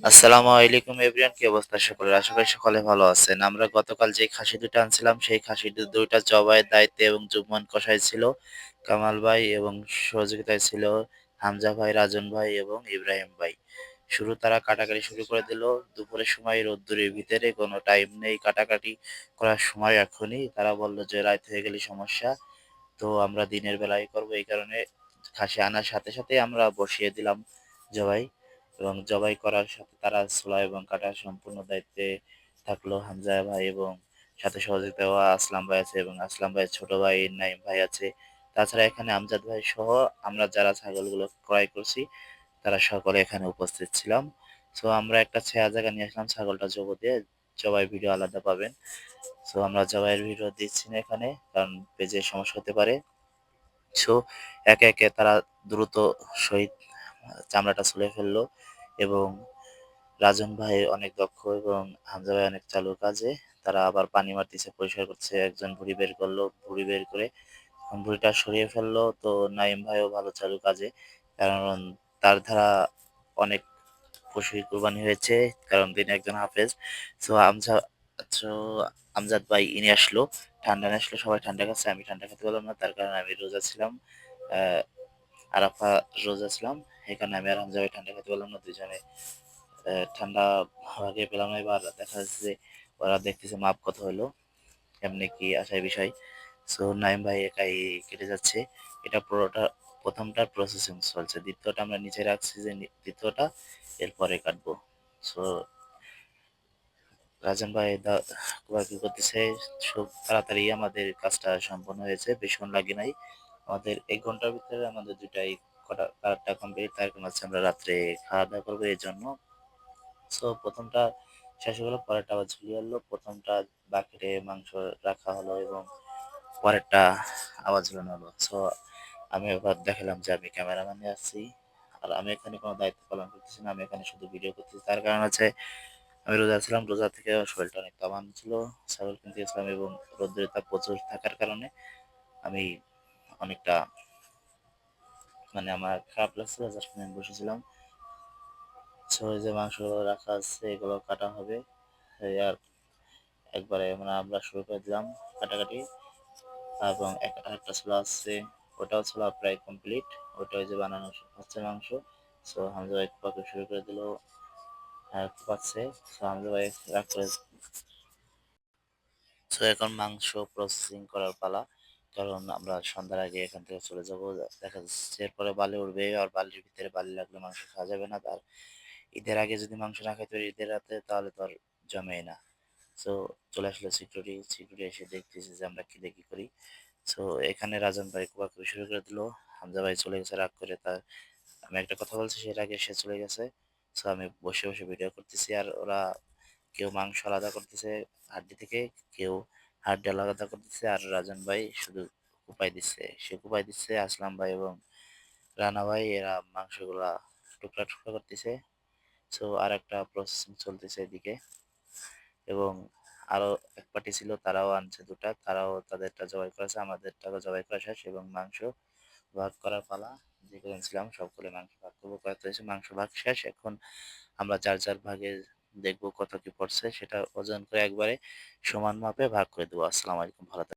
আসসালামু আলাইকুম এভরিওয়ান, কি অবস্থা সকলের? আশা করি সকলে ভালো আছেন। আমরা গতকাল যে খাসি দুটো আনছিলাম সেই খাসি দুইটা জবাইয়ের দায়িত্বে এবং যুগ্মন কষাই ছিল কামাল ভাই এবং সহযোগিতায় ছিল হামজা ভাই, রাজন ভাই এবং ইব্রাহিম ভাই। তারা কাটাকাটি শুরু করে দিল। দুপুরের সময় রোদ্দুরের ভিতরে, কোনো টাইম নেই কাটাকাটি করার সময় এখনই। তারা বলল যে রাত হয়ে গেলে সমস্যা, তো আমরা দিনের বেলায় করব। এই কারণে খাসি আনার সাথে সাথে আমরা বসিয়ে দিলাম জবাই, এবং জবাই করার সাথে তারা ছোলা এবং কাটার সম্পূর্ণ দায়িত্বে থাকলো হামজা ভাই, এবং সাথে সহযোগিতা আসলাম ভাই আছে এবং আসলাম ভাইয়ের ছোট ভাই নাইম ভাই আছে। তাছাড়া এখানে আমজাদ ভাই সহ আমরা যারা ছাগলগুলো ক্রয় করছি তারা সকলে এখানে উপস্থিত ছিলাম। সো আমরা একটা ছেঁয়া জায়গা নিয়ে আসলাম ছাগলটা জবো দিয়ে। জবাই ভিডিও আলাদা পাবেন। সো আমরা জবাইয়ের ভিডিও দিচ্ছি না এখানে, কারণ পেজে সমস্যা হতে পারে। সো একে একে তারা দ্রুত সহিত চামড়াটা ছুলে ফেললো, এবং রাজন ভাই অনেক দক্ষ এবং হামজা ভাই অনেক চালু কাজে। তারা আবার পানি মারতেছে, পরিষ্কার করছে। একজন ভুঁড়ি বের করলো, ভুঁড়ি বের করে ভুঁড়িটা সরিয়ে ফেললো। তো নাইম ভাইও ভালো চালু কাজে, কারণ তার দ্বারা অনেক পশুই কুরবানি হয়েছে, কারণ তিনি একজন হাফেজ। সো সো আমজাদ ভাই ইনি আসলো, ঠান্ডা নিয়ে আসলো। সবাই ঠান্ডা খাচ্ছে, আমি ঠান্ডা খেতে পারলাম না, তার কারণে আমি রোজা ছিলাম। আহ আরাফা রোজা ছিলাম, এখানে আমি আর হামজা ভাই ঠান্ডা খেতে পারলাম না। দুজনে ঠান্ডা আগে পেলাম না। এবার দেখা যাচ্ছে যে ওরা দেখতেছে মাপ কত হলো, কেমনে কি আসার বিষয়। সো নাইম ভাই একাই কেটে যাচ্ছে। এটা পুরোটা প্রথমটার প্রসেসিং চলছে, দ্বিতীয়টা আমরা নিচে রাখছি যে দ্বিতীয়টা এরপরে কাটবো। সো রাজন ভাই কি করতেছে, খুব তাড়াতাড়ি আমাদের কাজটা সম্পন্ন হয়েছে, বেশিক্ষণ লাগে নাই। আমাদের 1 ঘন্টার ভিতরে আমাদের দুটাই কাটারটা কমপ্লিট। তার কারণ হচ্ছে আমরা রাত্রে খাওয়া দাওয়া করবো এই জন্য। সো প্রথমটা শেষ হয়ে গেল, পরেরটা আবার ঝুলিয়ে আনলো। প্রথমটা বাকেটে মাংস রাখা হলো এবং পরেরটা আবার ঝুলানো হলো। সো আমি এবার দেখালাম যে আমি ক্যামেরাম্যানে আছি, আর আমি এখানে কোনো দায়িত্ব পালন করতেছি না, আমি এখানে শুধু ভিডিও করতেছি। তার কারণ হচ্ছে আমি রোজা ছিলাম, রোজা থেকে শরীরটা অনেক তাবান ছিল, ছাগল কিনতে গেছিলাম এবং রোদ্রের তাপ প্রচুর থাকার কারণে আমি অনেকটা, মানে আমার খারাপ লাগছিল, জাস্ট আমি বসেছিলাম। সো এই যে মাংস রাখা আছে এগুলো কাটা হবে। এই আর একবারে মানে আমরা শুরু করে দিলাম কাটাকাটি, এবং আরেকটা ছোলা আছে, ওটাও ছোলা প্রায় কমপ্লিট। ওটা ওই যে বানানো হচ্ছে মাংস। সো হামজা ভাই কুপাকে শুরু করে দিল, কুপাচ্ছে। সো হামজা ভাই রাগ করে। সো এখন মাংস প্রসেসিং করার পালা, কারণ আমরা সন্ধ্যার আগে এখান থেকে চলে যাব। দেখা যাচ্ছে এরপরে বালি উঠবে, আর বালির ভিতরে বালি লাগলে মাংস খাওয়া যাবে না। তার ঈদের আগে যদি মাংস না খাইতে পারি ঈদের রাতে, তাহলে তো আর জমেই না। সো চলে আসলো সিকিউরিটি এসে দেখতেছে যে আমরা কি দেখি করি। সো এখানে রাজন ভাই কুপাকুপি শুরু করে দিল, হামজা ভাই চলে গেছে রাগ করে। তার আমি একটা কথা বলছি সেটা আগে সে চলে গেছে। সো আমি বসে বসে ভিডিও করতেছি, আর ওরা কেউ মাংস আলাদা করতেছে হাড্ডি থেকে, কেউ হাড্ডি আলাদা করতেছে, আর রাজন ভাই শুধু কুপাই দিচ্ছে। সে কুপাই দিচ্ছে, আসলাম ভাই এবং রানা ভাই এরা মাংসগুলা টুকরা টুকরা করতেছে। সো আর একটা প্রসেসিং চলতেছে এদিকে, এবং আরো এক পার্টি ছিল, তারাও আনছে দুটা, তারাও তাদেরটা জবাই করেছে, আমাদেরটাও জবাই করা শেষ এবং মাংস ভাগ করার পালা। যে কজন ছিলাম সকলে মাংস ভাগ করবো, কত হয়েছে মাংস ভাগ শেষ। এখন আমরা যার যার ভাগে দেখবো কত কি পড়ছে, সেটা ওজন করে একবারে সমান মাপে ভাগ করে দেবো। আসসালামু আলাইকুম, ভালো থাকবেন।